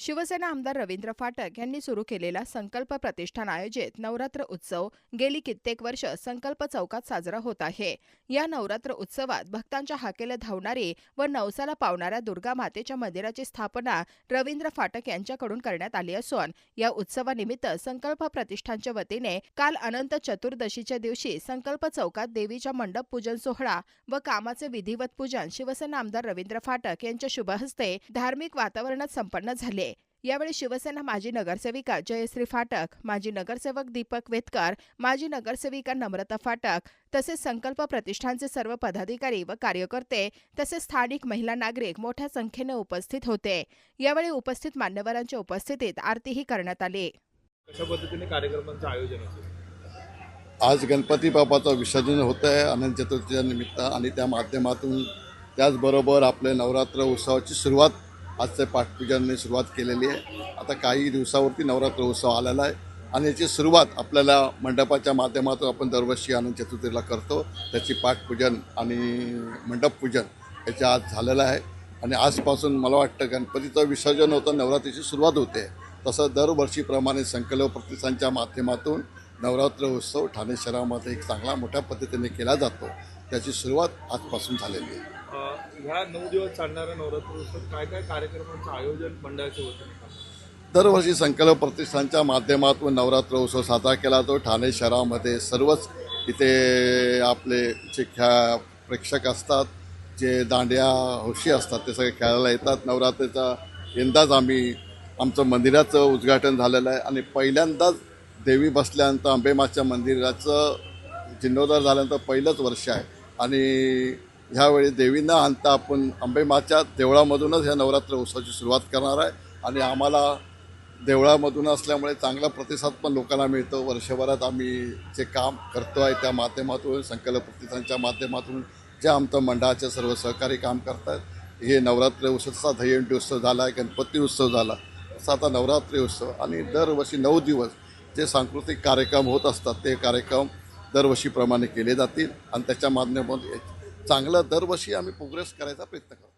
शिवसेना आमदार रवींद्र फाटक यांनी सुरू केलेला संकल्प प्रतिष्ठान आयोजित नवरात्र उत्सव गेली कित्येक वर्ष संकल्प चौकात साजरा होत आहे। या नवरात्र उत्सवात भक्तांच्या हाकेला धावणारी व नवसाला पावणाऱ्या दुर्गा मातेच्या मंदिराची स्थापना रवींद्र फाटक यांच्याकडून करण्यात आली असून या उत्सवानिमित्त संकल्प प्रतिष्ठानच्या वतीने काल अनंत चतुर्दशीच्या दिवशी संकल्प चौकात देवीच्या मंडप पूजन सोहळा व कामाचे विधिवत पूजन शिवसेना आमदार रवींद्र फाटक यांच्या शुभ हस्ते धार्मिक वातावरणात संपन्न झाले। यावेळी शिवसेना माजी नगरसेविका जयश्री फाटक, माजी नगरसेवक दीपक वेतकर, माजी नगरसेविका नम्रता फाटक तसेच संकल्प प्रतिष्ठानचे सर्व पदाधिकारी व कार्यकर्ते तसेच स्थानिक महिला नागरिक मोठ्या संख्येने उपस्थित होते। यावेळी उपस्थित मान्यवरांच्या उपस्थितीत आरतीही करण्यात आली। कशा पद्धतीने कार्यक्रमांचे आयोजन असेल? आज गणपती बाप्पाचं विसर्जन होत आहे अनंत चतुर्थीच्या निमित्त आणि त्या माध्यमातून त्याचबरोबर आपले नवरात्र उत्सवाची सुरुवात आजचे पाठपूजनाने सुरुवात केलेली आहे। आता काही दिवसावरती नवरात्र उत्सव आलेला आहे आणि याची सुरुवात आपल्याला मंडपाच्या माध्यमातून आपण दरवर्षी अनंत चतुर्थीला करतो। त्याची पाठपूजन आणि मंडपपूजन याचे आज झालेलं आहे आणि आजपासून मला वाटतं गणपतीचं विसर्जन होतं, नवरात्रीची सुरुवात होते। तसं दरवर्षीप्रमाणे संकल्प प्रतिष्ठानच्या माध्यमातून नवरात्र उत्सव ठाणे शहरामध्ये एक चांगला मोठ्या पद्धतीने केला जातो। त्याची सुरुवात आजपासून झालेली आहे। ह्या 9 दिवस चालणाऱ्या नवरात्र उत्सव काय काय कार्यक्रमांचं आयोजन मंडळाच्या वतीने करतात? दरवर्षी संकल्प प्रतिष्ठानच्या माध्यमातून नवरात्र उत्सव साजरा केला जातो। ठाणे शहरामध्ये सर्वच इथे आपले जे प्रेक्षक असतात, जे दांड्या हौशी असतात ते सगळे खेळायला येतात। नवरात्रीचा यंदाच आमचं मंदिराचं उद्घाटन झालेलं आहे आणि पहिल्यांदाच देवी बसल्यानंतर अंबेमाच्या मंदिराचं जीर्णोद्धार झाल्यानंतर पहिलंच वर्ष आहे आणि ह्यावेळी देवींना आणता आपण अंबेमाच्या देवळामधूनच ह्या नवरात्र उत्सवाची सुरुवात करणार आहे आणि आम्हाला देवळामधून असल्यामुळे चांगला प्रतिसाद पण लोकांना मिळतो। वर्षभरात आम्ही जे काम करतो आहे त्या माध्यमातून संकल्प प्रतिष्ठानच्या माध्यमातून जे आमचं मंडळाचे सर्व सहकारी काम करतात, हे नवरात्र उत्सवाचा दहीहंडी उत्सव झाला आहे, गणपती उत्सव झाला, असा आता नवरात्री उत्सव आणि दरवर्षी 9 दिवस जे सांस्कृतिक कार्यक्रम होत असतात ते कार्यक्रम दरवर्षीप्रमाणे केले जातील आणि त्याच्या माध्यमातून चांगलं दरवर्षी आम्ही प्रोग्रेस करायचा प्रयत्न करतो।